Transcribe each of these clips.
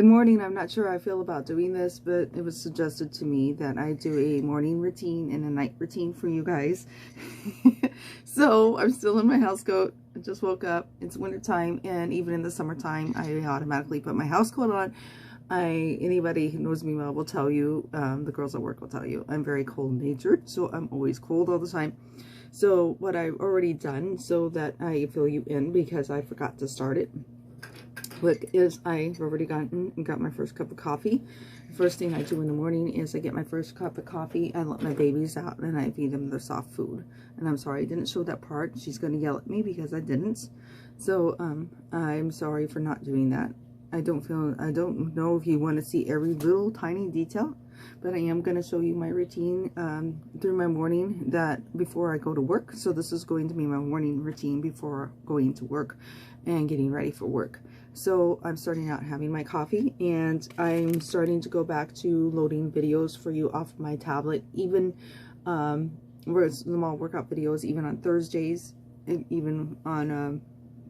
morning. I'm not sure how I feel about doing this, but it was suggested to me that I do a morning routine and a night routine for you guys. So I'm still in my house coat. I just woke up. It's winter time, and even in the summertime, I automatically put my house coat on. Anybody who knows me well will tell you, the girls at work will tell you, I'm very cold-natured, so I'm always cold all the time. So what I've already done, so that I fill you in, because I forgot to start it, look, is I've already gotten and got my first cup of coffee. The first thing I do in the morning is I get my first cup of coffee, I let my babies out, and I feed them their soft food. And I'm sorry I didn't show that part. She's going to yell at me because I didn't. So I'm sorry for not doing that. I don't know if you want to see every little tiny detail, but I am going to show you my routine through my morning, that before I go to work. So this is going to be my morning routine before going to work and getting ready for work. So I'm starting out having my coffee, and I'm starting to go back to loading videos for you off my tablet, even small workout videos, even on Thursdays, and even on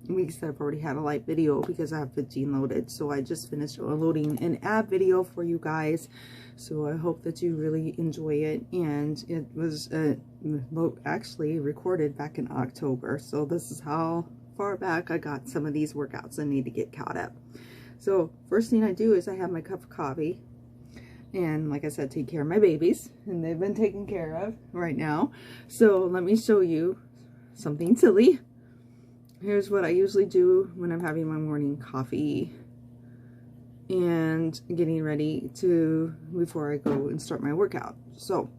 weeks that I've already had a live video, because I have 15 loaded. So I just finished loading an ab video for you guys, so I hope that you really enjoy it. And it was actually recorded back in October, so this is how far back I got some of these workouts. I need to get caught up. So first thing I do is I have my cup of coffee, and like I said, take care of my babies, and they've been taken care of right now. So let me show you something silly. Here's what I usually do when I'm having my morning coffee and getting ready before I go and start my workout. So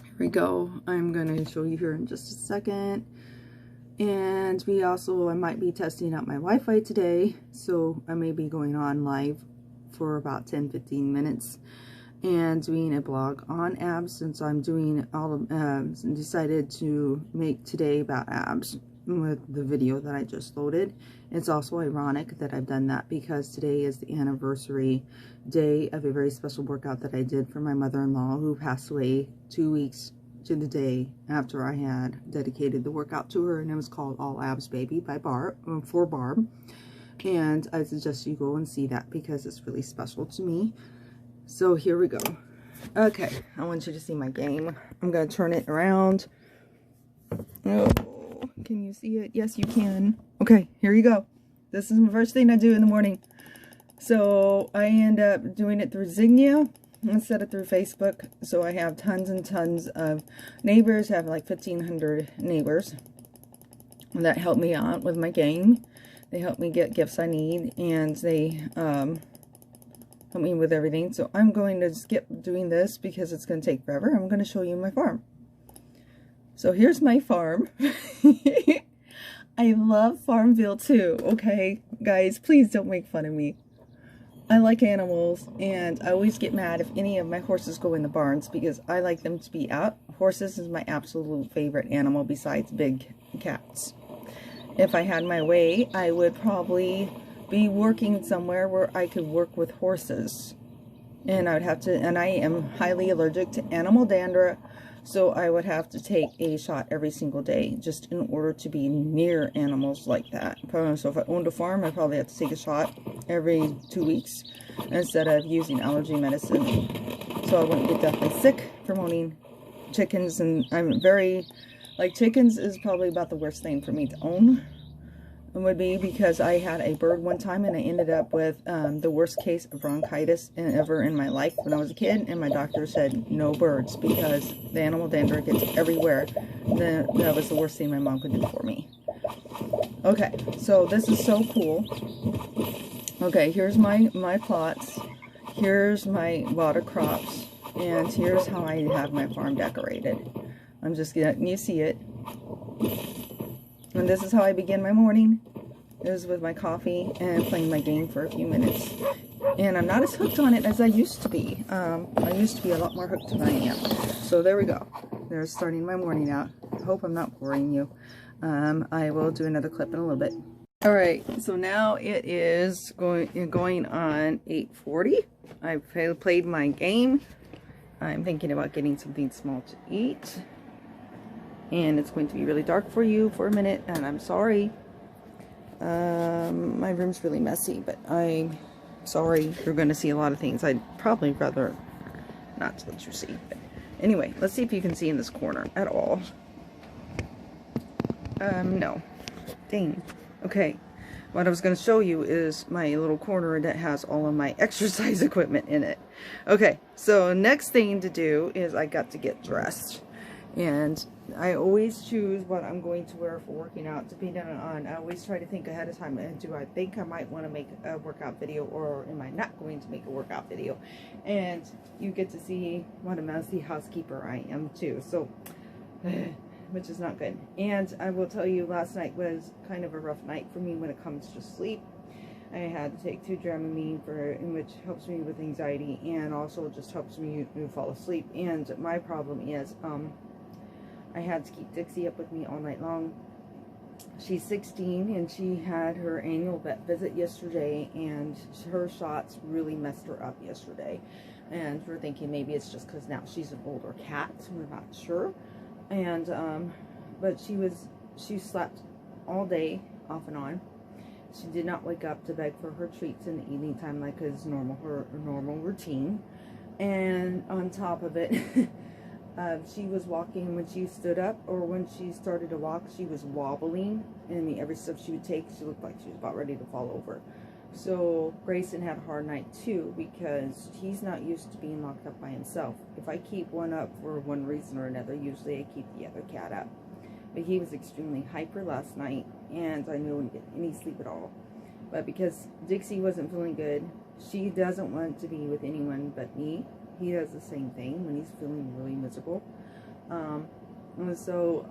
here we go. I'm going to show you here in just a second. And I might be testing out my Wi-Fi today, so I may be going on live for about 10-15 minutes and doing a blog on abs, since I'm doing all of and decided to make today about abs with the video that I just loaded. It's also ironic that I've done that, because today is the anniversary day of a very special workout that I did for my mother-in-law, who passed away 2 weeks to the day after I had dedicated the workout to her, and it was called All Abs Baby by Barb. And I suggest you go and see that, because it's really special to me. So here we go. Okay, I want you to see my game. I'm going to turn it around. Oh, can you see it? Yes, you can. Okay, here you go. This is the first thing I do in the morning. So I end up doing it through Zinnia instead of through Facebook. So I have tons and tons of neighbors. I have like 1,500 neighbors that help me out with my game. They help me get gifts I need, and they help me with everything. So I'm going to skip doing this because it's going to take forever. I'm going to show you my farm. So here's my farm. I love Farmville too, okay? Guys, please don't make fun of me. I like animals, and I always get mad if any of my horses go in the barns, because I like them to be out. Horses is my absolute favorite animal besides big cats. If I had my way, I would probably be working somewhere where I could work with horses. And I would have to, and I am highly allergic to animal dander, so I would have to take a shot every single day just in order to be near animals like that. So if I owned a farm, I'd probably have to take a shot every 2 weeks instead of using allergy medicine, so I wouldn't get deathly sick from owning chickens. And I'm very, like, chickens is probably about the worst thing for me to own. It would be, because I had a bird one time, and I ended up with the worst case of bronchitis ever in my life when I was a kid, and my doctor said no birds because the animal dander gets everywhere. That was the worst thing my mom could do for me. Okay, so this is so cool. Okay, here's my plots. Here's my water crops, and here's how I have my farm decorated. I'm just letting you see it. And this is how I begin my morning, is with my coffee and playing my game for a few minutes. And I'm not as hooked on it as I used to be. I used to be a lot more hooked than I am. So there we go. There's starting my morning out. I hope I'm not boring you. I will do another clip in a little bit. Alright, so now it is going on 8:40. I've played my game. I'm thinking about getting something small to eat. And it's going to be really dark for you for a minute, and I'm sorry. My room's really messy, but I sorry, you're going to see a lot of things I'd probably rather not to let you see. But anyway, let's see if you can see in this corner at all. No. Dang. Okay. What I was going to show you is my little corner that has all of my exercise equipment in it. Okay, so next thing to do is I got to get dressed. And I always choose what I'm going to wear for working out, depending on, I always try to think ahead of time, do I think I might want to make a workout video, or am I not going to make a workout video? And you get to see what a messy housekeeper I am too, so, which is not good. And I will tell you, last night was kind of a rough night for me when it comes to sleep. I had to take 2 Dramamine which helps me with anxiety, and also just helps me fall asleep. And my problem is, I had to keep Dixie up with me all night long. She's 16 and she had her annual vet visit yesterday, and her shots really messed her up yesterday. And we're thinking maybe it's just because now she's an older cat, so we're not sure. And but she slept all day off and on. She did not wake up to beg for her treats in the evening time like is her normal routine. And on top of it, she was walking when she stood up, or when she started to walk, she was wobbling, and every step she would take, she looked like she was about ready to fall over. So Grayson had a hard night too, because he's not used to being locked up by himself. If I keep one up for one reason or another, usually I keep the other cat up. But he was extremely hyper last night, and I knew I wouldn't get any sleep at all. But because Dixie wasn't feeling good, she doesn't want to be with anyone but me. He does the same thing when he's feeling really miserable. And so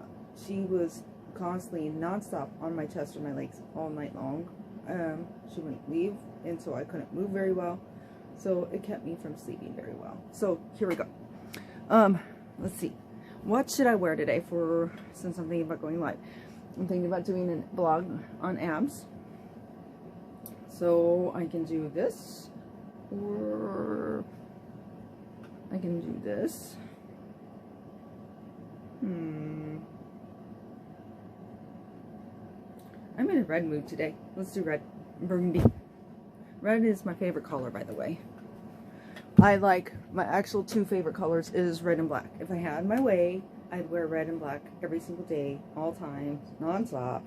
she was constantly nonstop on my chest or my legs all night long. She wouldn't leave, and so I couldn't move very well. So it kept me from sleeping very well. So here we go. Let's see. What should I wear today since I'm thinking about going live? I'm thinking about doing a vlog on abs. So I can do this, or I can do this. I'm in a red mood today. Let's do red. Burgundy. Red is my favorite color, by the way. I like, my actual 2 favorite colors is red and black. If I had my way, I'd wear red and black every single day, all time, non-stop.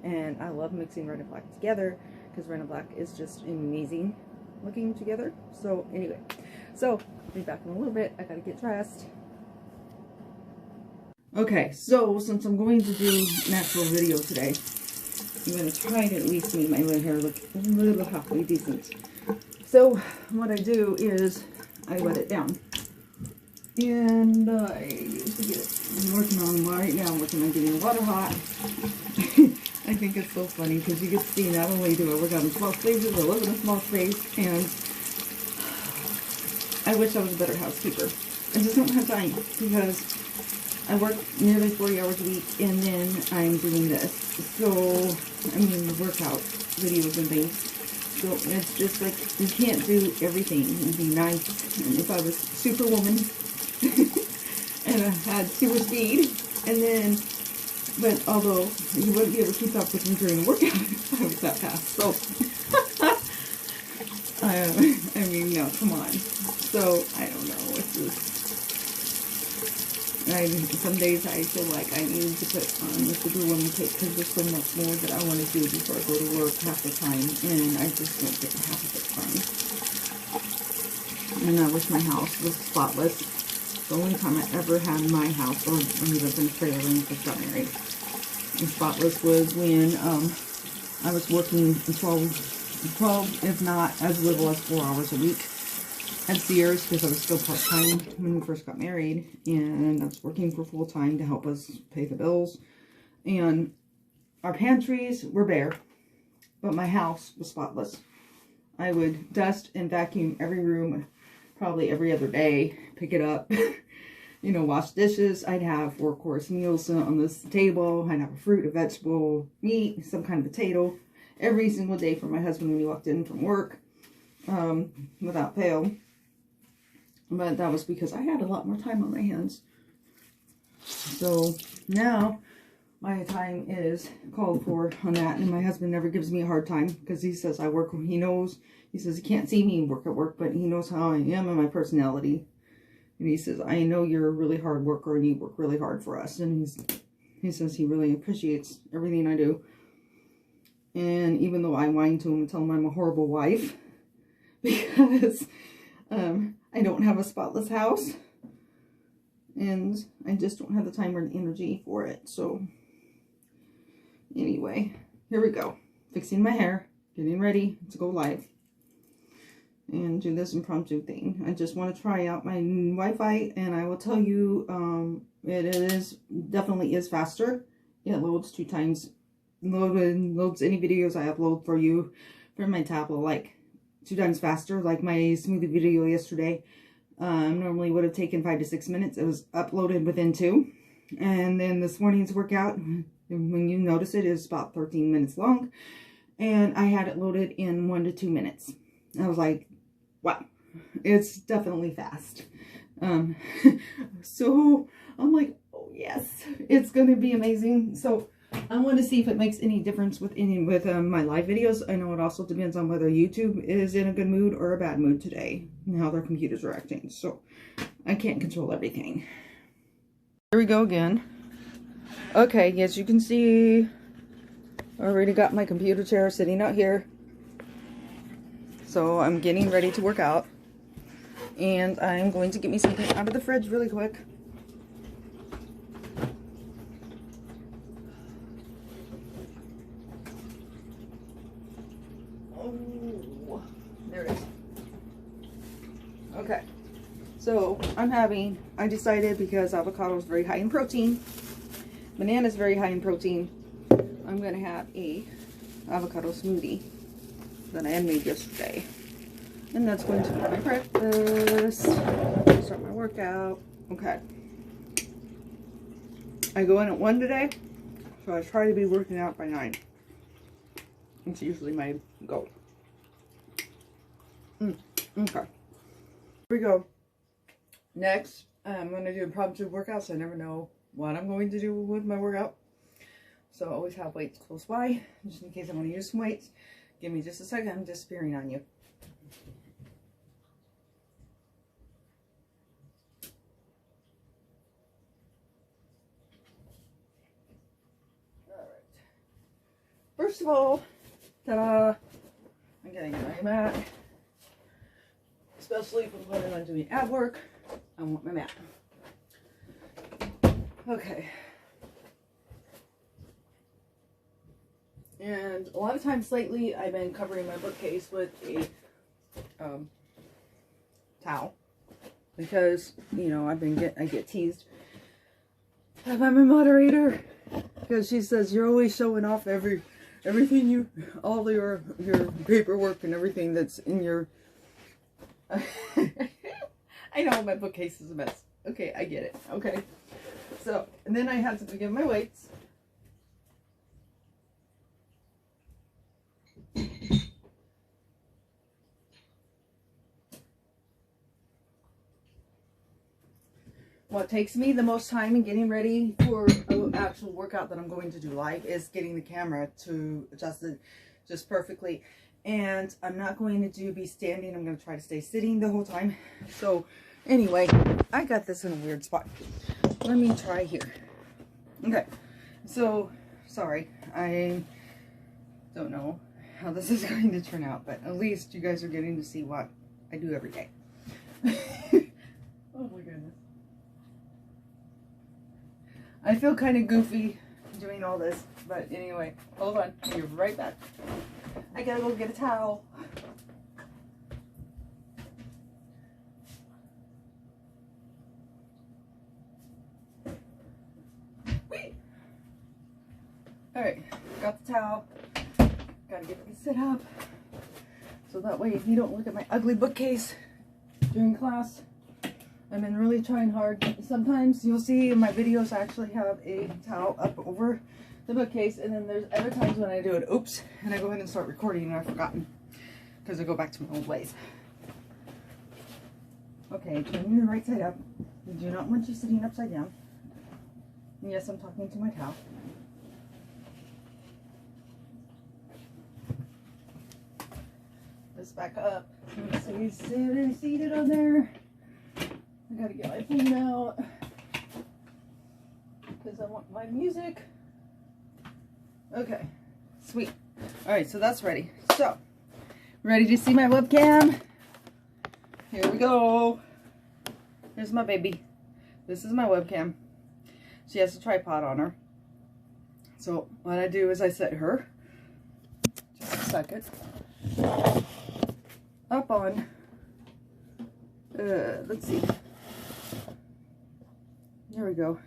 And I love mixing red and black together, because red and black is just amazing looking together. So anyway, so I'll be back in a little bit. I gotta get dressed. Okay, so since I'm going to do an actual video today, I'm going to try to at least make my hair look a little halfway decent. So what I do is I wet it down, and I usually get it. I'm working on right now. I'm working on getting the water hot. I think it's so funny because you get to see not only do I work out in small spaces, I live in a small space, and I wish I was a better housekeeper. I just don't have time because I work nearly 40 hours a week, and then I'm doing this. So, I mean, workout videos and things. So it's just like, you can't do everything and be nice. And if I was Superwoman and I had super speed, and then, but although you wouldn't be able to keep up with me during a workout if I was that fast. So, I mean, no, come on. So, I don't know. It's just, some days I feel like I need to put on the Superwoman cape because there's so much more that I want to do before I go to work half the time, and I just don't get half of it done. And I wish my house was spotless. The only time I ever had my house, or when we lived in a trailer when we first got married, and spotless was when I was working 12, if not as little as 4 hours a week at Sears, because I was still part-time when we first got married, and I was working for full-time to help us pay the bills. And our pantries were bare, but my house was spotless. I would dust and vacuum every room probably every other day, pick it up, you know, wash dishes. I'd have 4-course meals on this table. I'd have a fruit, a vegetable, meat, some kind of potato every single day for my husband when he walked in from work, without fail. But that was because I had a lot more time on my hands. So now my time is called for on that, and my husband never gives me a hard time because he says I work, he knows He says he can't see me work at work, but he knows how I am and my personality. And he says, I know you're a really hard worker and you work really hard for us. And he says he really appreciates everything I do. And even though I whine to him and tell him I'm a horrible wife because I don't have a spotless house. And I just don't have the time or the energy for it. So anyway, here we go. Fixing my hair, getting ready to go live and do this impromptu thing. I just want to try out my Wi-Fi, and I will tell you it definitely is faster. It loads 2 times, loads any videos I upload for you from my tablet like 2 times faster. Like my smoothie video yesterday normally would have taken 5 to 6 minutes. It was uploaded within 2. And then this morning's workout, when you notice it, is about 13 minutes long, and I had it loaded in 1 to 2 minutes. I was like, wow, it's definitely fast. So I'm like, oh yes, it's gonna be amazing. So I want to see if it makes any difference with my live videos. I know it also depends on whether YouTube is in a good mood or a bad mood today, and how their computers are acting. So I can't control everything. Here we go again. Okay, as you can see, I already got my computer chair sitting out here. So I'm getting ready to work out. And I'm going to get me something out of the fridge really quick. Oh, there it is. Okay. So I decided, because avocado is very high in protein, banana is very high in protein, I'm going to have a avocado smoothie that I had made yesterday. And that's going to be my breakfast. Start my workout. Okay. I go in at 1 today, so I try to be working out by 9. It's usually my goal. Okay. Here we go. Next, I'm going to do impromptu workouts. I never know what I'm going to do with my workout. So I always have weights close by, just in case I want to use some weights. Give me just a second. I'm just peering on you. Alright. First of all, ta-da! I'm getting my mat. Especially if I'm planning on doing ab work, I want my mat. Okay. And a lot of times lately, I've been covering my bookcase with a towel, because, you know, I get teased by my moderator, because she says you're always showing off everything all your paperwork and everything that's in your. I know my bookcase is a mess. Okay, I get it. Okay, so and then I had to begin my weights. What takes me the most time in getting ready for an actual workout that I'm going to do live is getting the camera to adjust it just perfectly. And I'm not going to be standing. I'm going to try to stay sitting the whole time. So anyway, I got this in a weird spot. Let me try here. Okay. So, sorry. I don't know how this is going to turn out, but at least you guys are getting to see what I do every day. Oh my goodness. I feel kind of goofy doing all this, but anyway, hold on. I'll be right back. I gotta go get a towel. Whee! Alright, got the towel. Gotta get me set up, so that way if you don't look at my ugly bookcase during class. I've been really trying hard. Sometimes you'll see in my videos I actually have a towel up over the bookcase, and then there's other times when I do it, oops, and I go ahead and start recording and I've forgotten, because I go back to my old ways. Okay, turn your right side up. I do not want you sitting upside down. And yes, I'm talking to my towel. This this back up. So he's seated on there. I gotta get my phone out because I want my music. Okay, sweet. All right, so that's ready. So, ready to see my webcam? Here we go. Here's my baby. This is my webcam. She has a tripod on her. So what I do is I set her, just a second, up on, let's see. There we go.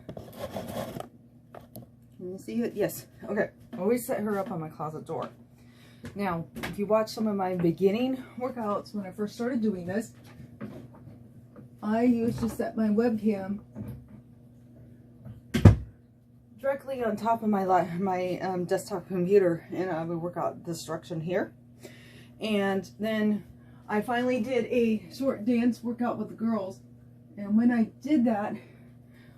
Can you see it? Yes. Okay. I always set her up on my closet door. Now, if you watch some of my beginning workouts when I first started doing this, I used to set my webcam directly on top of my desktop computer, and I would work out this direction here. And then I finally did a short dance workout with the girls, and when I did that,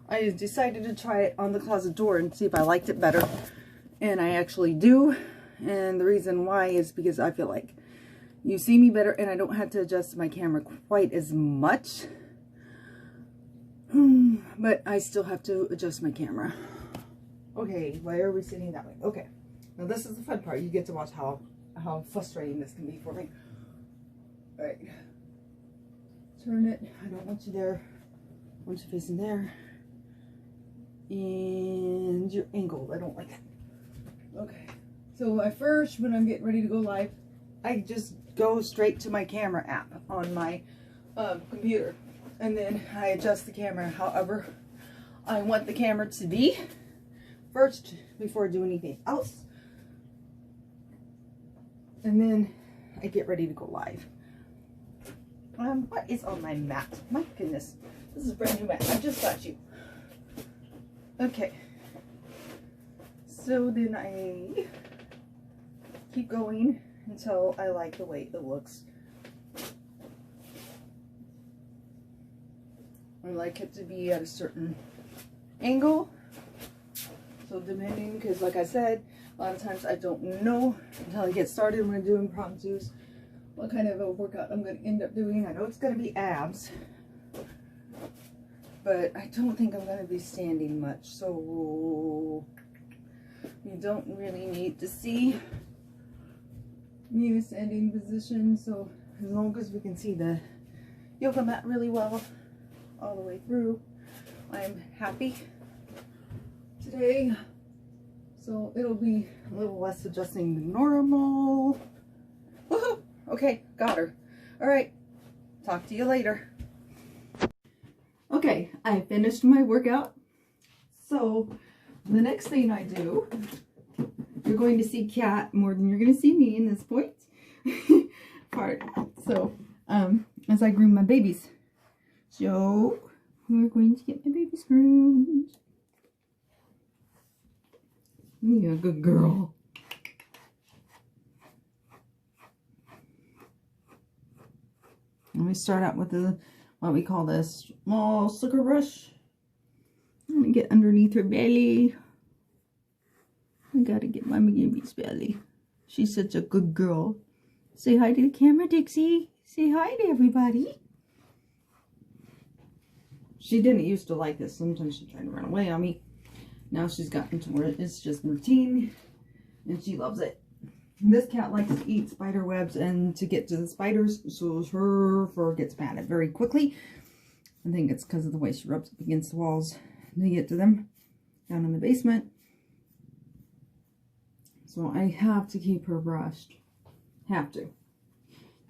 I decided to try it on the closet door and see if I liked it better. And I actually do. And the reason why is because I feel like you see me better and I don't have to adjust my camera quite as much. But I still have to adjust my camera. Okay, why are we sitting that way? Okay. Now this is the fun part. You get to watch how frustrating this can be for me. Alright. Turn it. I don't want you there. I want you facing there. And you're angled. I don't like it. Okay. So at first, when I'm getting ready to go live, I just go straight to my camera app on my computer. And then I adjust the camera however I want the camera to be first before I do anything else. And then I get ready to go live. What is on my mat? My goodness. This is a brand new mat. I just got you. Okay. So then I keep going until I like the way it looks. I like it to be at a certain angle. So depending, because like I said, a lot of times I don't know until I get started when I do impromptus what kind of a workout I'm going to end up doing. I know it's going to be abs, but I don't think I'm going to be standing much. So you don't really need to see me in a standing position. So as long as we can see the yoga mat really well all the way through, I'm happy today. So it'll be a little less adjusting than normal. Woohoo! Okay, got her. All right, talk to you later. Okay, I finished my workout. So the next thing I do, you're going to see Kat more than you're going to see me in this point part. So as I groom my babies. So we're going to get my babies groomed. You're a good girl. Let me start out with the, what we call this small sugar brush. I'm going to get underneath her belly. I got to get my baby's belly. She's such a good girl. Say hi to the camera, Dixie. Say hi to everybody. She didn't used to like this. Sometimes she tried to run away on me. Now she's gotten to where it's just routine, and she loves it. This cat likes to eat spider webs and to get to the spiders, so her fur gets matted very quickly. I think it's because of the way she rubs up against the walls to get to them down in the basement. So I have to keep her brushed. Have to.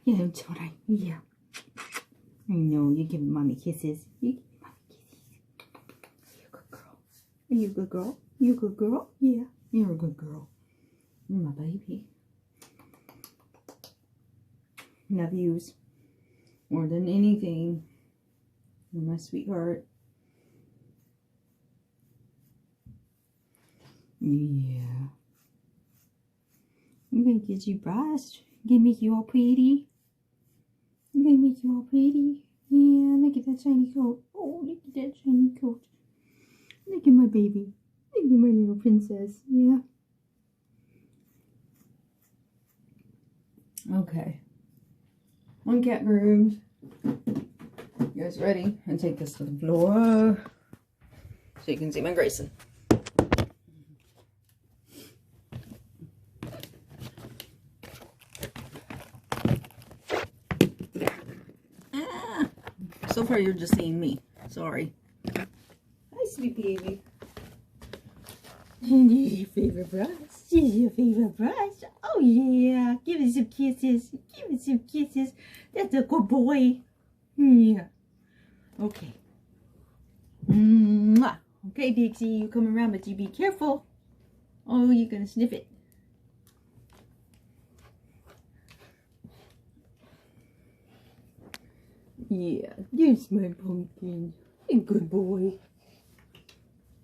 You know, don't I? Yeah. I know, you're giving mommy kisses. You give mommy kisses. You're a good girl. Are you a good girl? You a good girl? Yeah. You're a good girl. You're my baby. Love yous. More than anything. You're my sweetheart. Yeah. I'm gonna get you brushed. I'm gonna make you all pretty. I'm gonna make you all pretty. Yeah, look at that shiny coat. Oh, look at that shiny coat. Look at my baby. Look at my little princess. Yeah. Okay. One cat groomed. You guys ready? And take this to the floor so you can see my Grayson. So far, you're just seeing me. Sorry. Hi, sweet baby. And this is your favorite brush. This is your favorite brush. Oh, yeah. Give it some kisses. Give it some kisses. That's a good boy. Yeah. Okay. Mwah. Okay, Dixie. You come around, but you be careful. Oh, you're going to sniff it. Yeah, there's my pumpkin. A good boy.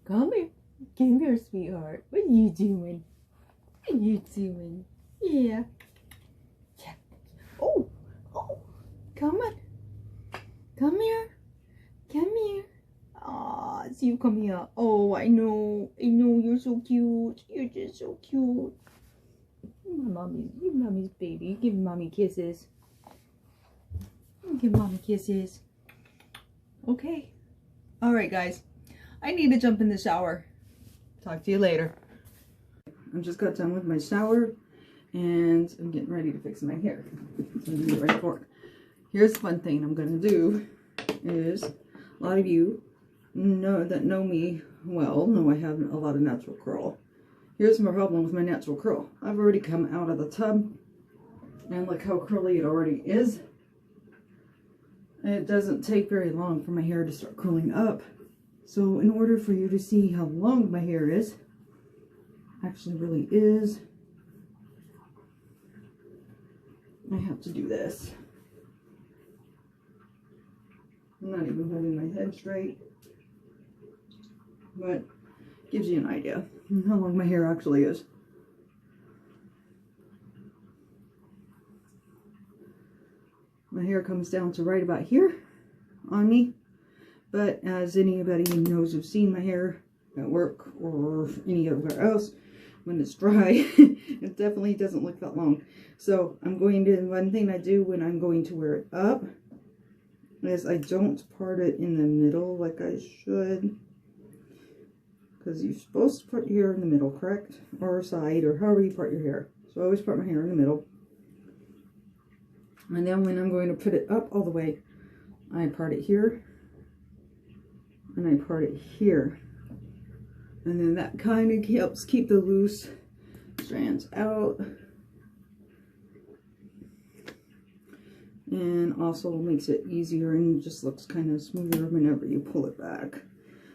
Come here. Come here, sweetheart. What are you doing? What are you doing? Yeah. Yeah. Oh. Oh. Come on. Come here. Come here. Aw, see you come here. Oh, I know. I know. You're so cute. You're just so cute. Give mommy's baby. Give mommy kisses. Give mommy kisses. Okay. Alright, guys. I need to jump in the shower. Talk to you later. I just got done with my shower and I'm getting ready to fix my hair. So I'm gonna get ready for it. Here's one thing I'm gonna do is a lot of you know me well know I have a lot of natural curl. Here's my problem with my natural curl. I've already come out of the tub and look how curly it already is. It doesn't take very long for my hair to start curling up. So in order for you to see how long my hair is, actually really is, I have to do this. I'm not even holding my head straight, but gives you an idea of how long my hair actually is. My hair comes down to right about here on me, but as anybody knows who's seen my hair at work or anywhere else, when it's dry, it definitely doesn't look that long. So I'm going to, one thing I do when I'm going to wear it up is I don't part it in the middle like I should, because you're supposed to part your hair in the middle, correct? Or side, or however you part your hair. So I always part my hair in the middle. And then when I'm going to put it up all the way, I part it here, and I part it here. And then that kind of helps keep the loose strands out. And also makes it easier and just looks kind of smoother whenever you pull it back.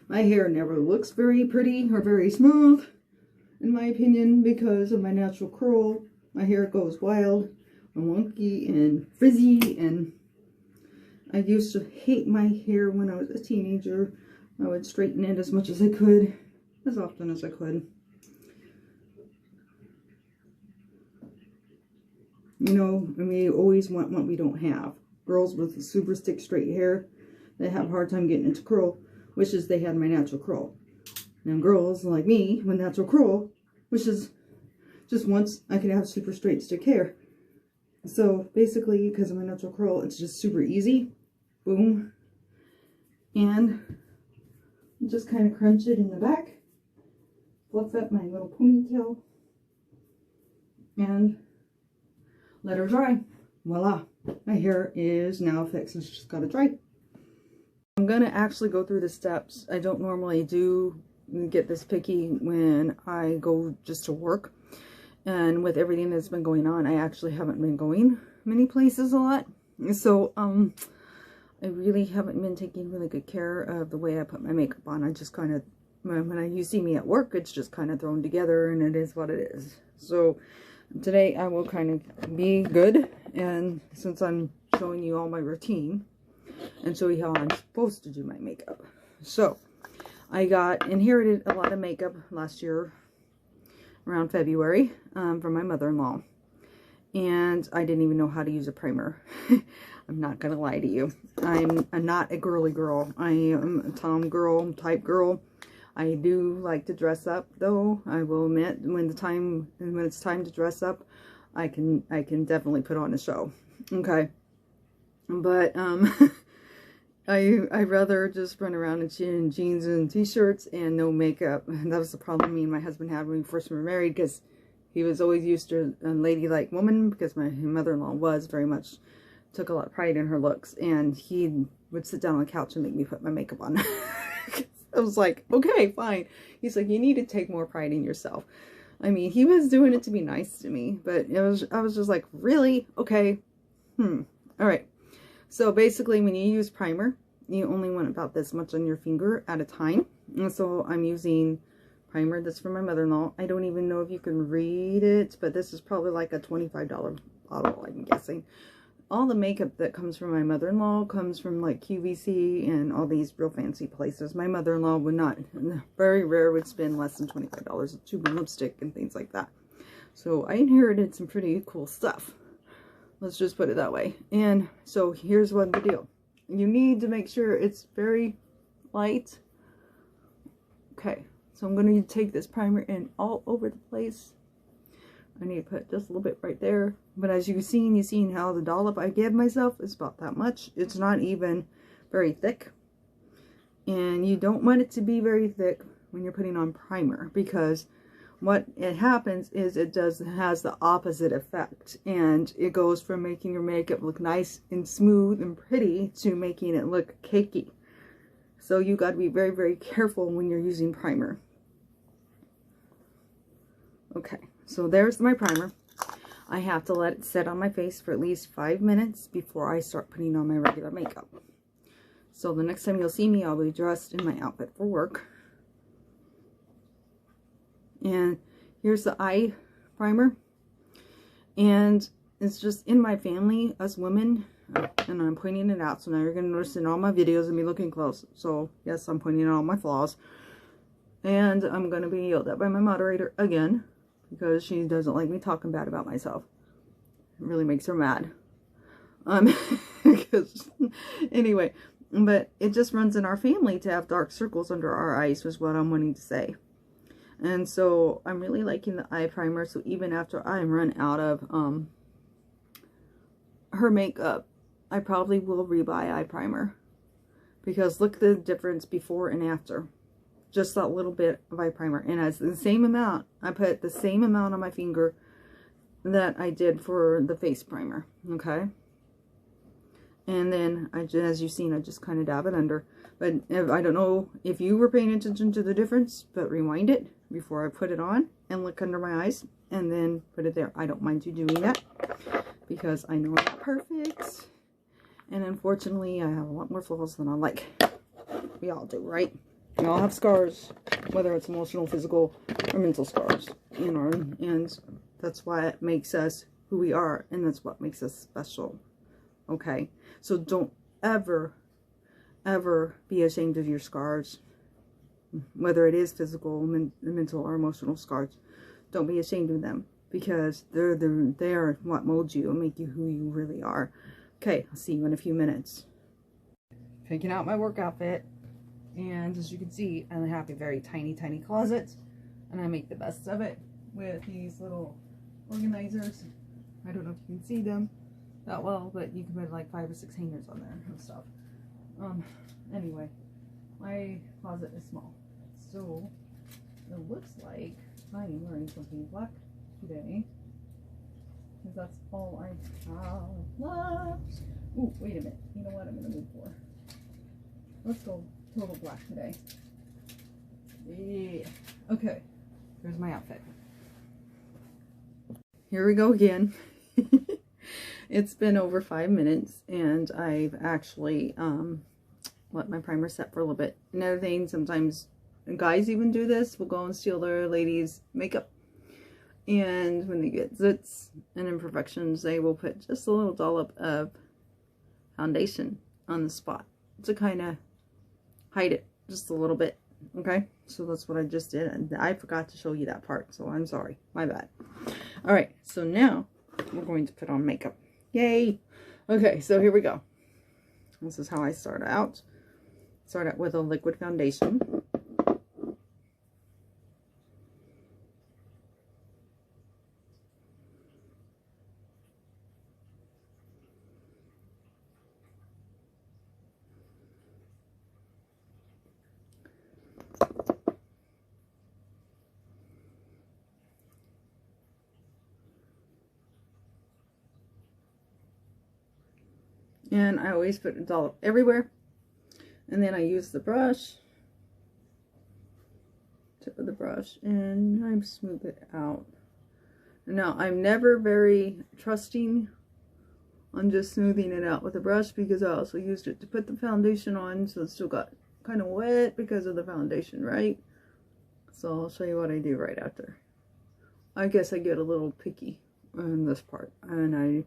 My hair never looks very pretty or very smooth, in my opinion, because of my natural curl. My hair goes wild and wonky and frizzy, and I used to hate my hair when I was a teenager. I would straighten it as much as I could, as often as I could. You know, and we always want what we don't have. Girls with super thick straight hair, they have a hard time getting into curl, wishes they had my natural curl. Now girls like me with natural curl, wishes just once I could have super straight stick hair. So basically, because of my natural curl, it's just super easy. Boom. And just kind of crunch it in the back. Fluff up my little ponytail. And let her dry. Voila. My hair is now fixed. It's just got to dry. I'm going to actually go through the steps. I don't normally get this picky when I go just to work. And with everything that's been going on, I actually haven't been going many places a lot. So, I really haven't been taking really good care of the way I put my makeup on. I just kind of, when you see me at work, it's just kind of thrown together and it is what it is. So, today I will kind of be good. And since I'm showing you all my routine and show you how I'm supposed to do my makeup. So, I inherited a lot of makeup last year around February from my mother-in-law, and I didn't even know how to use a primer. I'm not gonna lie to you. I'm not a girly girl. I am a tom girl type girl. I do like to dress up, though. I will admit, when it's time to dress up, I can definitely put on a show. Okay, But I'd rather just run around in jeans and t-shirts and no makeup. And that was the problem me and my husband had when we first were married, because he was always used to a ladylike woman, because my mother-in-law was very much, took a lot of pride in her looks, and he would sit down on the couch and make me put my makeup on. I was like, okay, fine. He's like, you need to take more pride in yourself. I mean, he was doing it to be nice to me, but I was just like, really? Okay. All right. So basically, when you use primer, you only want about this much on your finger at a time. And so I'm using primer that's from my mother-in-law. I don't even know if you can read it, but this is probably like a $25 bottle, I'm guessing. All the makeup that comes from my mother-in-law comes from like QVC and all these real fancy places. My mother-in-law would not, very rare, would spend less than $25 a tube of lipstick and things like that. So I inherited some pretty cool stuff. Let's just put it that way. And so here's what the deal. You need to make sure it's very light. Okay, so I'm going to take this primer in all over the place. I need to put just a little bit right there. But as you've seen how the dollop I gave myself is about that much. It's not even very thick. And you don't want it to be very thick when you're putting on primer, because what it happens is it has the opposite effect, and it goes from making your makeup look nice and smooth and pretty to making it look cakey. So you got to be very, very careful when you're using primer. Okay, so there's my primer. I have to let it sit on my face for at least 5 minutes before I start putting on my regular makeup. So the next time you'll see me, I'll be dressed in my outfit for work. And here's the eye primer. And it's just in my family, us women, and I'm pointing it out. So now you're going to notice in all my videos and me looking close. So yes, I'm pointing out all my flaws. And I'm going to be yelled at by my moderator again, because she doesn't like me talking bad about myself. It really makes her mad. Because, anyway, but it just runs in our family to have dark circles under our eyes, was what I'm wanting to say. And so I'm really liking the eye primer. So even after I run out of her makeup, I probably will rebuy eye primer, because look at the difference before and after. Just that little bit of eye primer, and as the same amount, I put the same amount on my finger that I did for the face primer. Okay, and then as you've seen, I just kind of dab it under. But I don't know if you were paying attention to the difference, but rewind it before I put it on and look under my eyes and then put it there. I don't mind you doing that, because I know I'm not perfect, and unfortunately I have a lot more flaws than I like. We all do, right? We all have scars, whether it's emotional, physical, or mental scars, you know, and that's why it makes us who we are, and that's what makes us special. Okay, so don't ever be ashamed of your scars, whether it is physical, mental, or emotional scars. Don't be ashamed of them, because they are what molds you and make you who you really are. Okay, I'll see you in a few minutes. Picking out my work outfit, and as you can see, I have a very tiny closet, and I make the best of it with these little organizers. I don't know if you can see them that well, but you can put like 5 or 6 hangers on there and stuff. Anyway, my closet is small, so it looks like I am wearing something black today, because that's all I have left. Ooh, wait a minute. You know what I'm gonna move for? Let's go total black today. Yeah. Okay, here's my outfit. Here we go again. It's been over 5 minutes, and I've actually let my primer set for a little bit. Another thing, sometimes guys even do this, will go and steal their ladies' makeup, and when they get zits and imperfections, they will put just a little dollop of foundation on the spot to kind of hide it just a little bit. Okay, so that's what I just did, and I forgot to show you that part, so I'm sorry, my bad. All right, so now we're going to put on makeup. Yay! Okay, so here we go. This is how I start out. Start out with a liquid foundation. And I always put it all everywhere. And then I use the brush, tip of the brush, and I smooth it out. Now, I'm never very trusting on just smoothing it out with a brush, because I also used it to put the foundation on, so it still got kind of wet because of the foundation, right? So I'll show you what I do right after. I guess I get a little picky on this part, and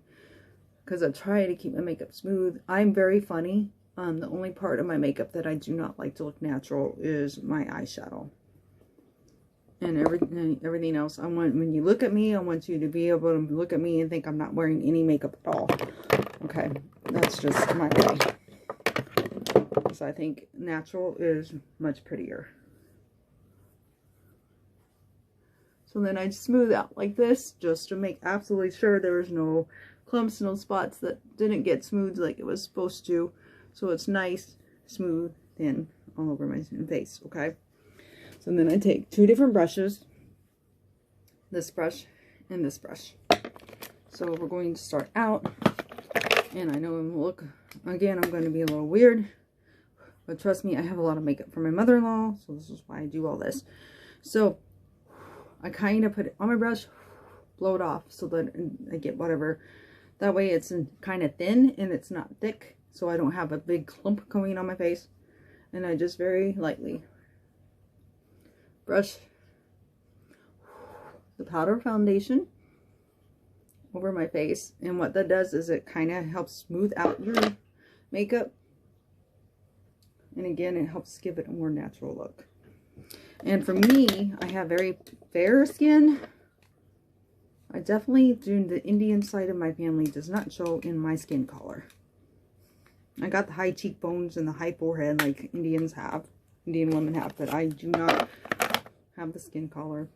because I try to keep my makeup smooth. I'm very funny. The only part of my makeup that I do not like to look natural is my eyeshadow. And everything else, I want, when you look at me, I want you to be able to look at me and think I'm not wearing any makeup at all. Okay, that's just my way. So I think natural is much prettier. So then I smooth out like this, just to make absolutely sure there's no clumps, no spots that didn't get smoothed like it was supposed to. So it's nice, smooth, thin all over my face, okay? So then I take two different brushes, this brush and this brush. So we're going to start out, and I know look, again, I'm going to be a little weird, but trust me, I have a lot of makeup for my mother-in-law, so this is why I do all this. So I kind of put it on my brush, blow it off so that I get whatever. That way it's kind of thin and it's not thick, so I don't have a big clump coming on my face. And I just very lightly brush the powder foundation over my face. And what that does is it kind of helps smooth out your makeup. And again, it helps give it a more natural look. And for me, I have very fair skin. I definitely do, the Indian side of my family does not show in my skin color. I got the high cheekbones and the high forehead like Indians have, Indian women have, but I do not have the skin color.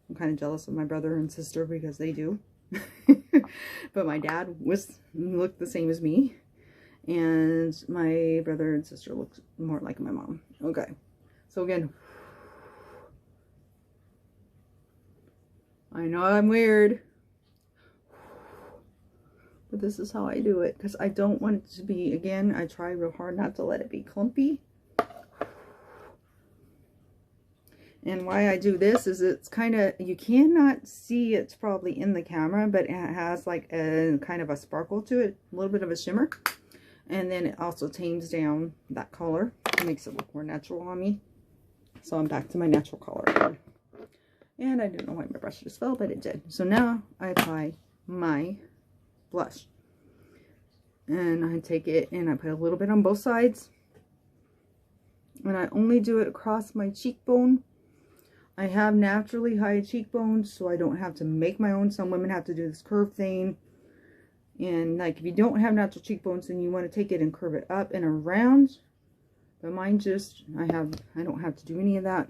I'm kind of jealous of my brother and sister because they do. But my dad looked the same as me, and my brother and sister looked more like my mom. Okay, so again, I know I'm weird, but this is how I do it, because I don't want it to be, again, I try real hard not to let it be clumpy. And why I do this is it's kind of, you cannot see it's probably in the camera, but it has like a kind of a sparkle to it, a little bit of a shimmer. And then it also tames down that color. It makes it look more natural on me. So I'm back to my natural color again. And I didn't know why my brush just fell, but it did. So now I apply my blush. And I take it and I put a little bit on both sides. And I only do it across my cheekbone. I have naturally high cheekbones, so I don't have to make my own. Some women have to do this curve thing. And like if you don't have natural cheekbones, then you want to take it and curve it up and around. But mine just, I don't have to do any of that.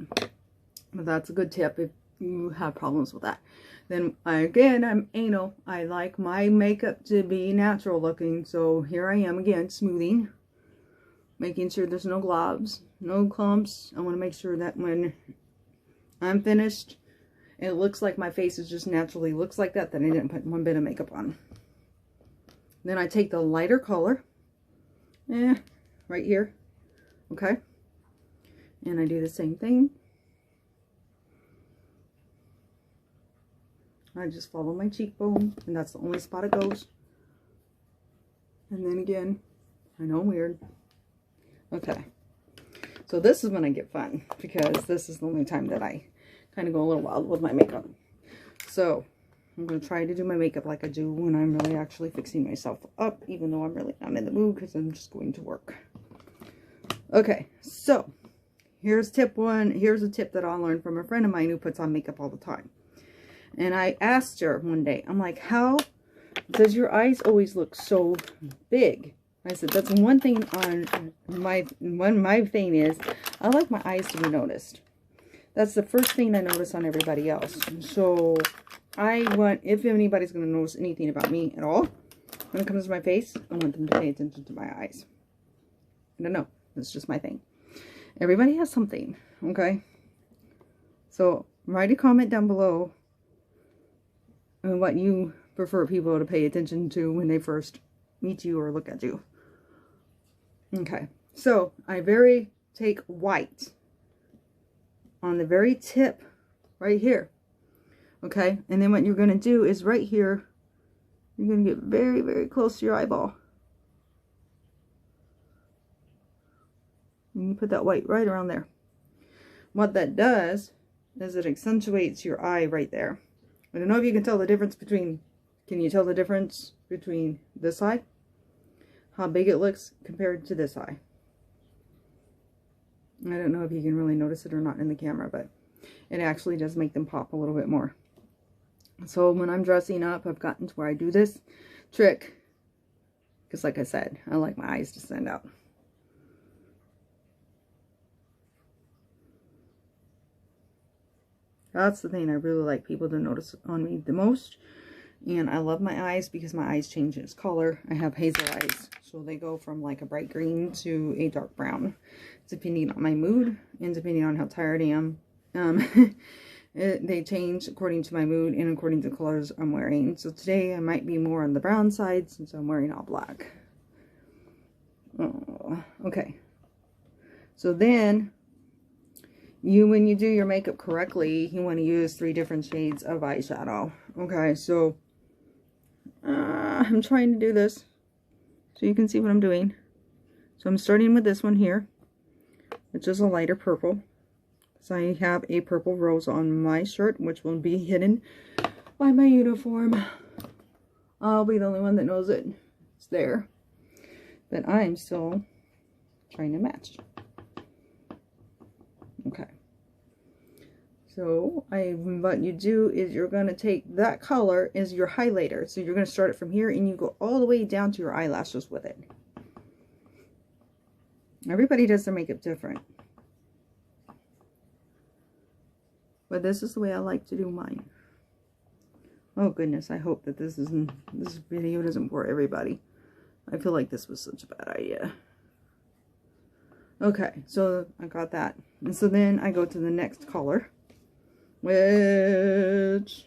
But that's a good tip if you have problems with that. Then again, I'm anal. I like my makeup to be natural looking. So here I am again, smoothing. Making sure there's no globs, no clumps. I want to make sure that when I'm finished, it looks like my face is just naturally looks like that I didn't put one bit of makeup on. Then I take the lighter color, right here, okay, and I do the same thing. I just follow my cheekbone, and that's the only spot it goes. And then again, I know I'm weird. Okay, so this is when I get fun, because this is the only time that I kind of go a little wild with my makeup. So I'm going to try to do my makeup like I do when I'm really actually fixing myself up, even though I'm really not in the mood because I'm just going to work. Okay, so here's tip one. Here's a tip that I learned from a friend of mine who puts on makeup all the time. And I asked her one day, I'm like, how does your eyes always look so big? I said, that's one thing on my thing is, I like my eyes to be noticed. That's the first thing I notice on everybody else. So I want, if anybody's going to notice anything about me at all, when it comes to my face, I want them to pay attention to my eyes. I don't know. That's just my thing. Everybody has something, okay? So write a comment down below on what you prefer people to pay attention to when they first meet you or look at you. Okay, so I take white on the very tip right here. Okay, and then what you're going to do is right here, you're going to get very, very close to your eyeball. And you put that white right around there. What that does is it accentuates your eye right there. I don't know if you can tell the difference between, can you tell the difference between this eye? How big it looks compared to this eye. I don't know if you can really notice it or not in the camera, but it actually does make them pop a little bit more. So when I'm dressing up, I've gotten to where I do this trick. Because like I said, I like my eyes to stand out. That's the thing I really like people to notice on me the most. And I love my eyes because my eyes change its color. I have hazel eyes. So they go from like a bright green to a dark brown. Depending on my mood and depending on how tired I am. They change according to my mood and according to the colors I'm wearing. So today I might be more on the brown side since I'm wearing all black. Oh, okay. So then, when you do your makeup correctly, you want to use 3 different shades of eyeshadow. Okay, so I'm trying to do this so you can see what I'm doing. So I'm starting with this one here, which is a lighter purple. So I have a purple rose on my shirt, which will be hidden by my uniform. I'll be the only one that knows it. It's there. But I'm still trying to match. Okay. So what you do is you're going to take that color as your highlighter. So you're going to start it from here and you go all the way down to your eyelashes with it. Everybody does their makeup different. But this is the way I like to do mine. Oh goodness, I hope that this video doesn't bore everybody. I feel like this was such a bad idea. Okay, so I got that. And so then I go to the next color, which,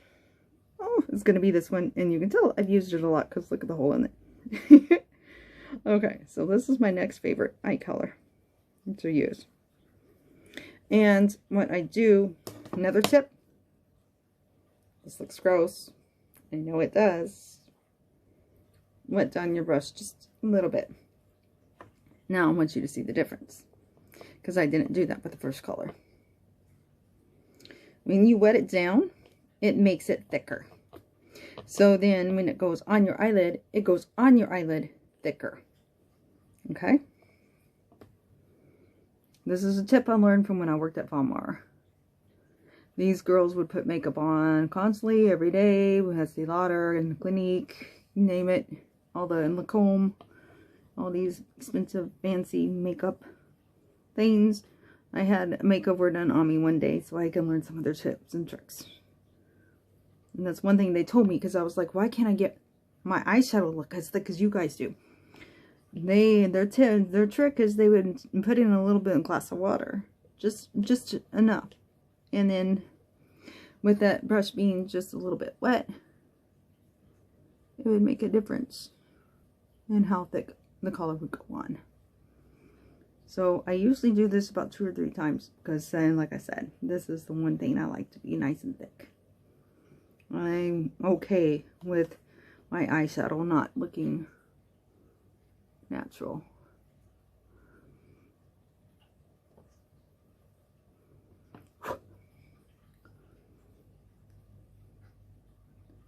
oh, it's going to be this one. And you can tell I've used it a lot because look at the hole in it. Okay, so this is my next favorite eye color to use. And what I do, another tip, this looks gross, I know it does, wet down your brush just a little bit. Now I want you to see the difference, because I didn't do that with the first color. When you wet it down, it makes it thicker. So then when it goes on your eyelid, it goes on your eyelid thicker. Okay? This is a tip I learned from when I worked at Valmar. These girls would put makeup on constantly, every day. We had Estee Lauder and Clinique, you name it. All the Lancome, all these expensive, fancy makeup things. I had a makeover done on me one day so I can learn some of their tips and tricks. And that's one thing they told me, because I was like, why can't I get my eyeshadow look as thick as you guys do? Their trick is they would put in a little bit in a glass of water, just enough, and then with that brush being just a little bit wet, it would make a difference in how thick the color would go on. So I usually do this about 2 or 3 times, because then, like I said, this is the one thing I like to be nice and thick. I'm okay with my eyeshadow not looking natural.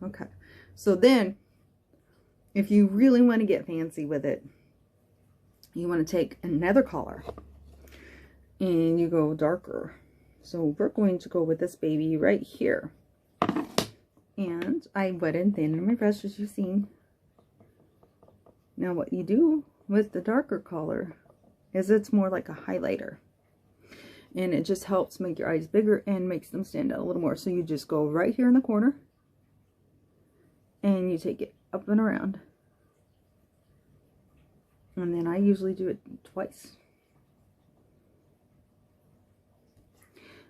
Okay, so then if you really want to get fancy with it, you want to take another color and you go darker. So we're going to go with this baby right here. And I wet and thin in my brush, as you've seen. Now what you do with the darker color is it's more like a highlighter. And it just helps make your eyes bigger and makes them stand out a little more. So you just go right here in the corner and you take it up and around. And then I usually do it twice.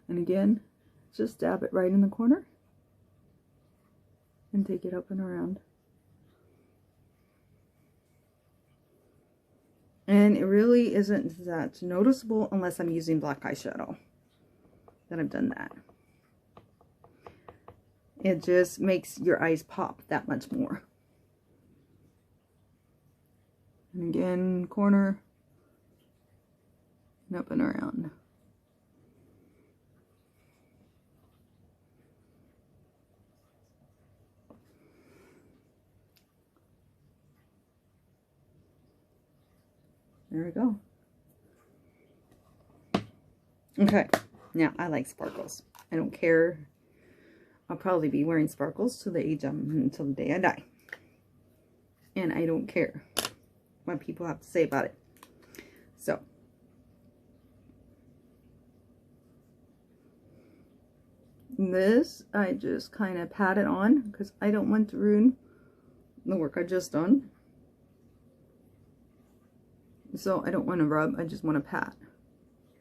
And again, just dab it right in the corner and take it up and around. And it really isn't that noticeable unless I'm using black eyeshadow. Then I've done that. It just makes your eyes pop that much more. And again, corner, and up and around. There we go. Okay, now I like sparkles. I don't care. I'll probably be wearing sparkles till the day I die. And I don't care what people have to say about it. So, this I just kind of pat it on because I don't want to ruin the work I just done. So I don't want to rub, I just want to pat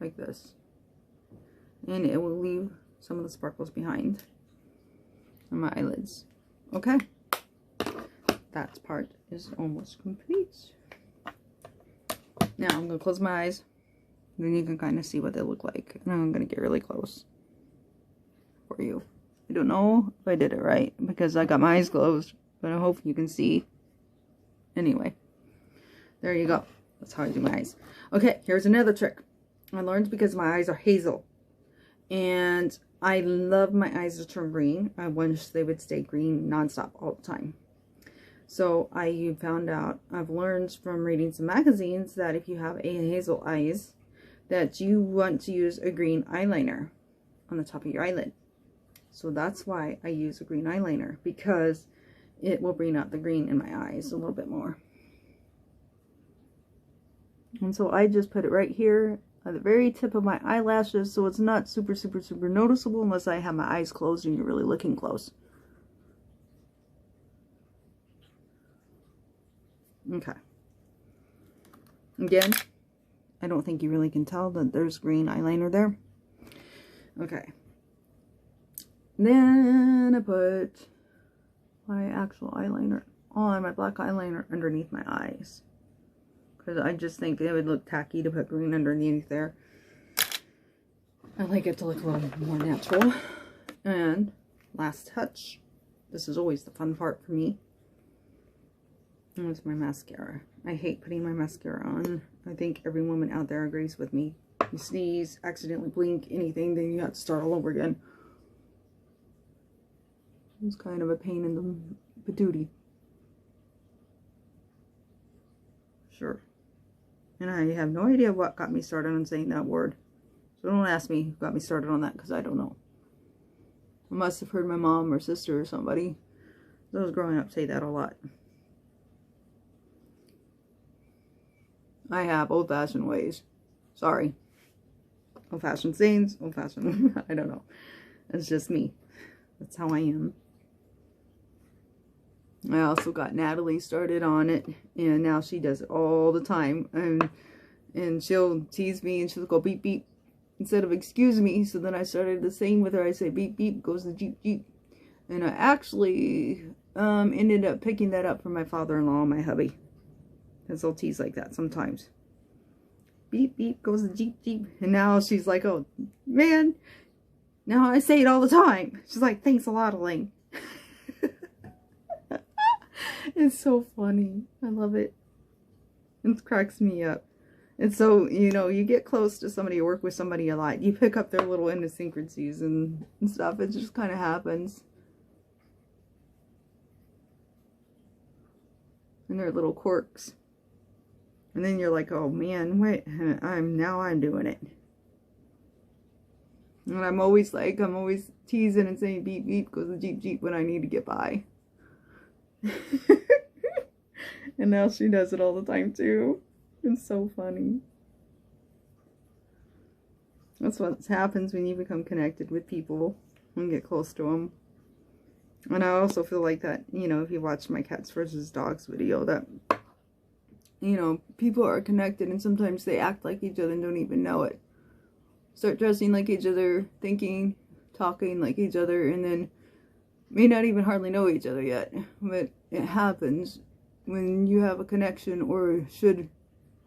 like this. And it will leave some of the sparkles behind on my eyelids. Okay. That part is almost complete. Now I'm going to close my eyes. Then you can kind of see what they look like. And I'm going to get really close for you. I don't know if I did it right because I got my eyes closed. But I hope you can see. Anyway. There you go. That's how I do my eyes. Okay, here's another trick. I learned because my eyes are hazel. And I love my eyes to turn green. I wish they would stay green nonstop all the time. So I found out, I've learned from reading some magazines that if you have a hazel eyes, that you want to use a green eyeliner on the top of your eyelid. So that's why I use a green eyeliner, because it will bring out the green in my eyes a little bit more. And so I just put it right here at the very tip of my eyelashes, so it's not super noticeable unless I have my eyes closed and you're really looking close. Okay. Again, I don't think you really can tell that there's green eyeliner there. Okay. Then I put my actual eyeliner on, my black eyeliner underneath my eyes. Because I just think it would look tacky to put green underneath there. I like it to look a little more natural. And last touch. This is always the fun part for me. And it's my mascara. I hate putting my mascara on. I think every woman out there agrees with me. You sneeze, accidentally blink, anything, then you have to start all over again. It's kind of a pain in the patootie. Sure. And I have no idea what got me started on saying that word. So don't ask me who got me started on that, because I don't know. I must have heard my mom or sister or somebody that was growing up say that a lot. I have old-fashioned ways. Sorry. Old-fashioned sayings, old-fashioned, I don't know. It's just me. That's how I am. I also got Natalie started on it, and now she does it all the time. And she'll tease me, and she'll go beep beep instead of excuse me. So then I started the same with her. I say beep beep, goes the jeep jeep. And I actually ended up picking that up from my father-in-law and my hubby, because they'll tease like that sometimes. Beep beep, goes the jeep jeep. And now she's like, oh man, now I say it all the time. She's like, thanks a lot, Elaine. It's so funny. I love it. It cracks me up. And so, you know, you get close to somebody, you work with somebody a lot, you pick up their little idiosyncrasies and stuff. It just kind of happens. And their little quirks. And then you're like, oh man, wait, now I'm doing it. And I'm always teasing and saying beep beep, goes the jeep jeep when I need to get by. And now she does it all the time too. It's so funny. That's what happens when you become connected with people and get close to them. And I also feel like that, you know, if you watch my cats versus dogs video, that, you know, people are connected and sometimes they act like each other and don't even know it. Start dressing like each other, thinking, talking like each other, and then may not even hardly know each other yet. But it happens when you have a connection, or should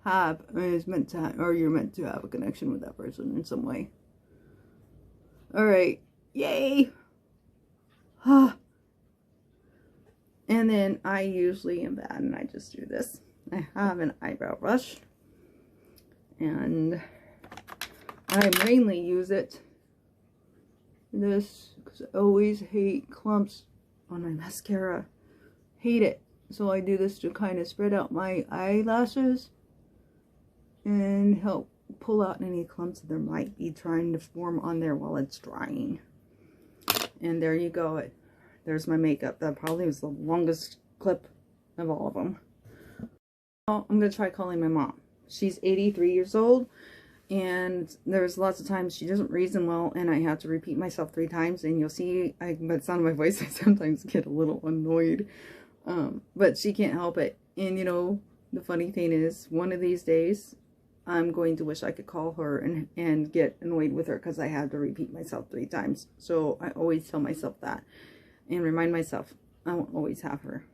have is meant to have, or you're meant to have a connection with that person in some way. All right, yay. And then I usually am bad and I just do this. I have an eyebrow brush and I mainly use it this because I always hate clumps on my mascara. Hate it. So I do this to kind of spread out my eyelashes and help pull out any clumps that there might be trying to form on there while it's drying. And there you go. There's my makeup. That probably was the longest clip of all of them. Oh, I'm going to try calling my mom. She's 83 years old. And there's lots of times she doesn't reason well, and I have to repeat myself 3 times. And you'll see, by the sound of my voice, I sometimes get a little annoyed. But she can't help it. And, you know, the funny thing is, one of these days, I'm going to wish I could call her and get annoyed with her because I have to repeat myself 3 times. So I always tell myself that. And remind myself, I won't always have her.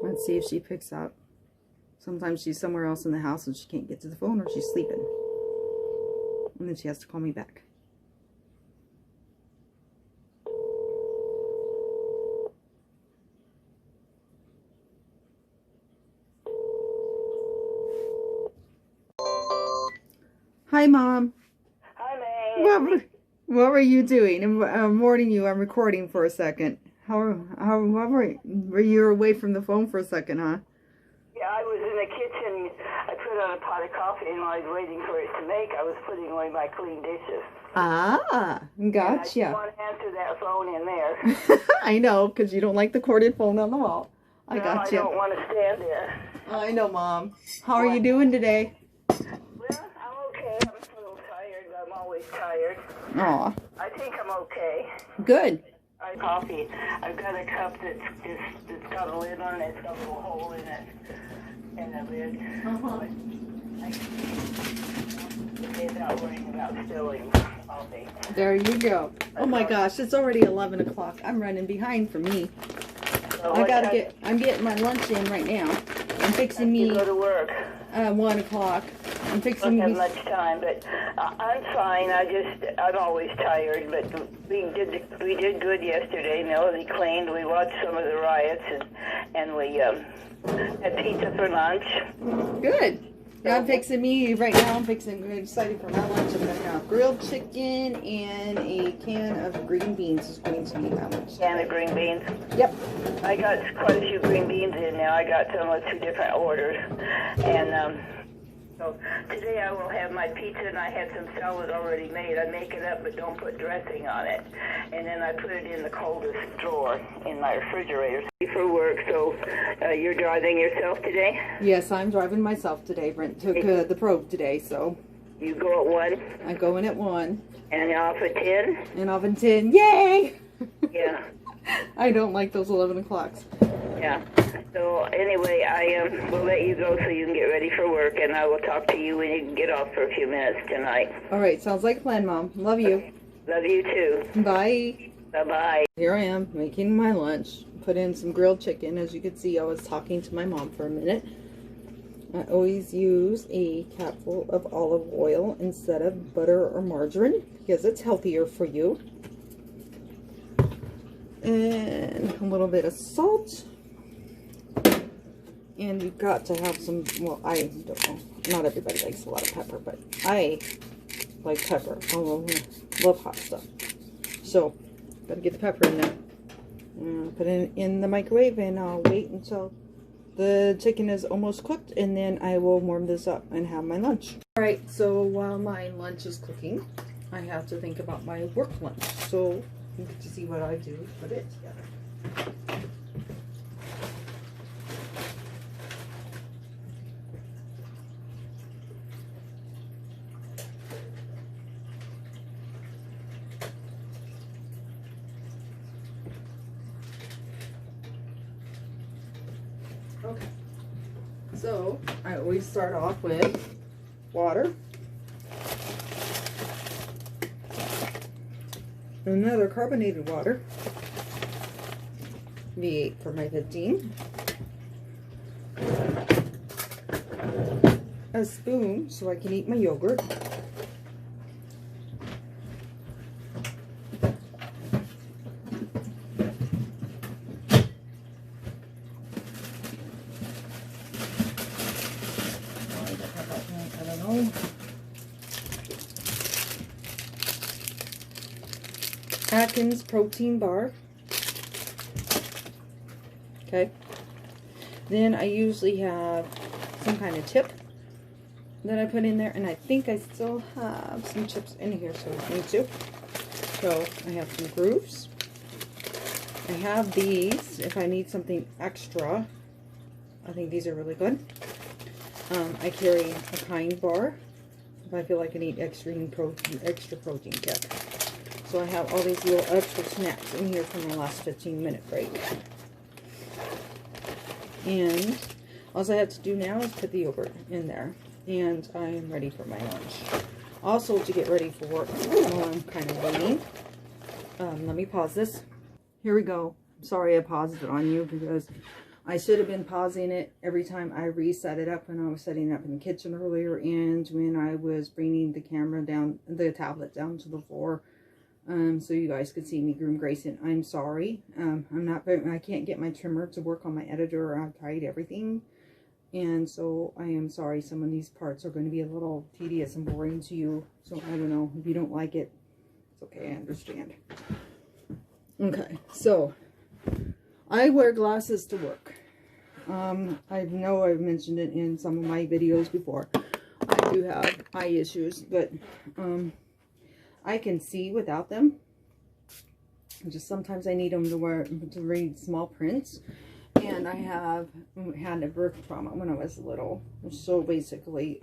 Let's see if she picks up. Sometimes she's somewhere else in the house and she can't get to the phone, or she's sleeping. And then she has to call me back. Hi, Mom. Hi, May. What were you doing? I'm warning you, I'm recording for a second. What were you away from the phone for a second, huh? Yeah, I was in the kitchen. I put on a pot of coffee, and while I was waiting for it to make, I was putting away my clean dishes. Ah, gotcha. And I didn't want to answer that phone in there. I know, because you don't like the corded phone on the wall. I gotcha. I don't want to stand there. I know, Mom. How are you doing today? Well, I'm okay. I'm a little tired. I'm always tired. Aw. I think I'm okay. Good. Coffee. I've got a cup that's got a lid on it. It's got a little hole in it. And the lid. Without worrying about spilling coffee. There you go. Oh my gosh, it's already 11 o'clock. I'm running behind for me. So I'm getting my lunch in right now. I'm fixing me. You go to work. 1 o'clock. I'm fixing me. I don't have much time, but I'm fine. I'm always tired, but we did good yesterday. Melody cleaned. We watched some of the riots, and we had pizza for lunch. Good. Yeah, I'm fixing me right now. I'm excited for my lunch. I'm gonna have grilled chicken and a can of green beans is going to be my lunch. Can of green beans. Yep. I got quite a few green beans in now. I got some with 2 different orders, and so today I will have my pizza, and I had some salad already made. I make it up, but don't put dressing on it. And then I put it in the coldest drawer in my refrigerator. For work, so you're driving yourself today? Yes, I'm driving myself today. Brent took the probe today, so. You go at 1? I go in at 1. And off at 10? And off at 10. Yay! Yeah. I don't like those 11 o'clocks. Yeah. So anyway, I will let you go so you can get ready for work, and I will talk to you when you can get off for a few minutes tonight. All right, sounds like a plan, Mom. Love you. Love you too. Bye. Bye-bye. Here I am making my lunch. Put in some grilled chicken. As you can see, I was talking to my mom for a minute. I always use a capful of olive oil instead of butter or margarine because it's healthier for you. And a little bit of salt. And you've got to have some, well, I don't know. Not everybody likes a lot of pepper, but I like pepper. I love hot stuff. So, gotta get the pepper in there. Put it in the microwave, and I'll wait until the chicken is almost cooked, and then I will warm this up and have my lunch. Alright, so while my lunch is cooking, I have to think about my work lunch. So, you get to see what I do, put it together. Okay, so I always start off with water. another carbonated water, V8 for my 15, a spoon so I can eat my yogurt, I don't know, Atkins protein bar. Okay, then I usually have some kind of tip that I put in there, and I think I still have some chips in here, so I need to. So I have some grooves. I have these if I need something extra. I think these are really good. I carry a Kind bar if I feel like I need extra protein kick. So I have all these little extra snacks in here from my last 15-minute break. And all I have to do now is put the yogurt in there. And I am ready for my lunch. Also, to get ready for work while I'm kind of waiting, let me pause this. Here we go. Sorry I paused it on you because I should have been pausing it every time I reset it up when I was setting it up in the kitchen earlier, and when I was bringing the camera down, the tablet down to the floor, so you guys could see me groom Grayson. I'm sorry. I can't get my trimmer to work on my editor. I've tried everything, and so I am sorry. Some of these parts are going to be a little tedious and boring to you. So I don't know, if you don't like it, it's okay. I understand. Okay, so I wear glasses to work. I know I've mentioned it in some of my videos before. I do have eye issues, but I can see without them. Just sometimes I need them to read small prints. And I have had a birth trauma when I was little. So basically,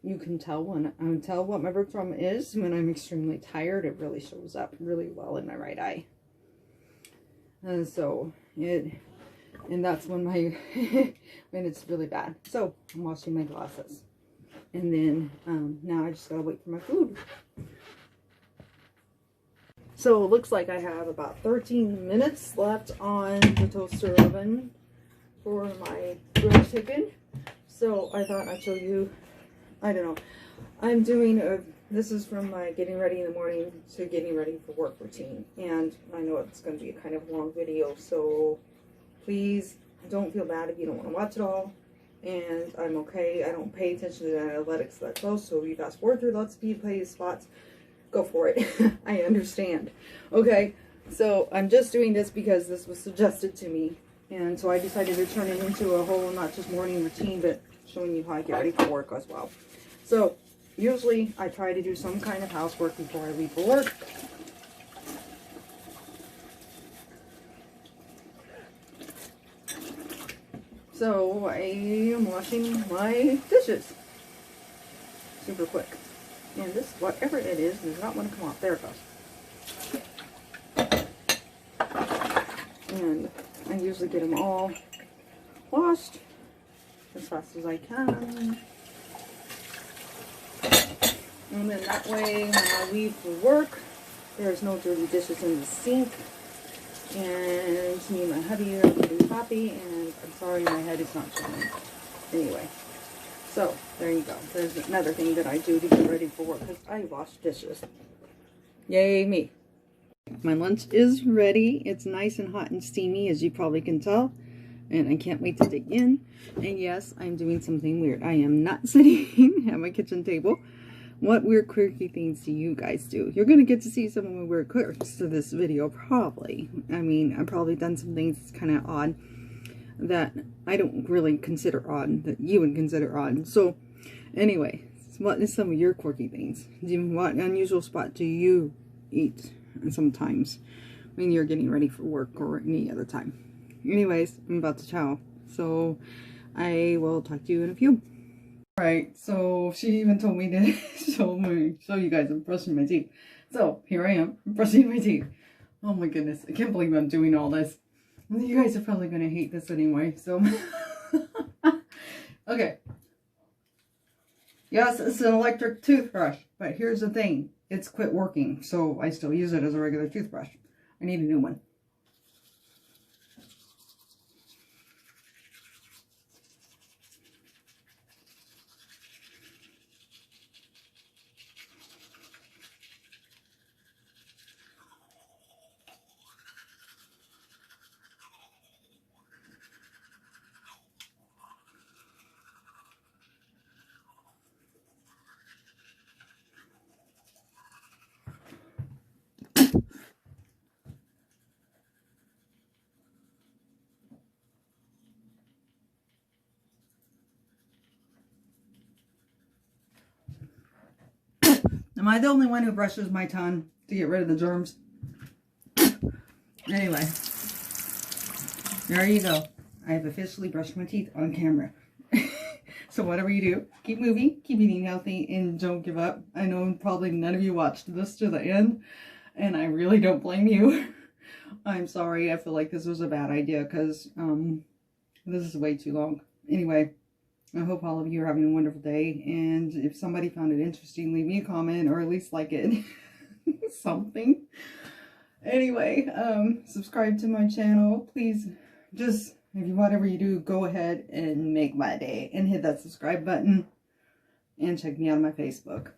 you can tell what my birth trauma is when I'm extremely tired. It really shows up really well in my right eye. And so and that's when when it's really bad. So I'm washing my glasses, and then now I just gotta wait for my food. So it looks like I have about 13 minutes left on the toaster oven for my grilled chicken. So I thought I'd show you. I don't know. I'm doing this is from my getting ready in the morning to getting ready for work routine. And I know it's going to be a kind of long video, so please don't feel bad if you don't want to watch it all. And I'm okay. I don't pay attention to the analytics that close, so if you fast forward through lots of play spots, go for it. I understand. Okay, so I'm just doing this because this was suggested to me. And so I decided to turn it into a whole, not just morning routine, but showing you how I get ready for work as well. So usually I try to do some kind of housework before I leave for work. So I am washing my dishes super quick. And this, whatever it is, does not want to come off. There it goes. And I usually get them all washed as fast as I can. And then that way, when I leave for work, there's no dirty dishes in the sink. And me and my hubby are pretty happy. And I'm sorry my head is not showing. Anyway. So, there you go. There's another thing that I do to get ready for work, because I wash dishes. Yay me. My lunch is ready. It's nice and hot and steamy, as you probably can tell. And I can't wait to dig in. And yes, I'm doing something weird. I am not sitting at my kitchen table. What weird quirky things do you guys do? You're going to get to see some of my weird quirks to this video, probably. I mean, I've probably done some things kind of odd that I don't really consider odd, that you would consider odd. So, anyway, what is some of your quirky things? What unusual spot do you eat sometimes when you're getting ready for work or any other time? Anyways, I'm about to chow, so I will talk to you in a few. Alright, so she even told me to show you guys I'm brushing my teeth. So, here I am, brushing my teeth. Oh my goodness, I can't believe I'm doing all this. You guys are probably going to hate this anyway, so. Okay. Yes, it's an electric toothbrush, but here's the thing. it's quit working, so I still use it as a regular toothbrush. I need a new one. Am I the only one who brushes my tongue to get rid of the germs? Anyway, there you go. I have officially brushed my teeth on camera. So whatever you do, keep moving, keep eating healthy, and don't give up. I know probably none of you watched this to the end, and I really don't blame you. I'm sorry. I feel like this was a bad idea because this is way too long. Anyway, I hope all of you are having a wonderful day, and if somebody found it interesting, leave me a comment or at least like it. Something. Anyway, subscribe to my channel. Please, just, whatever you do, go ahead and make my day and hit that subscribe button and check me out on my Facebook.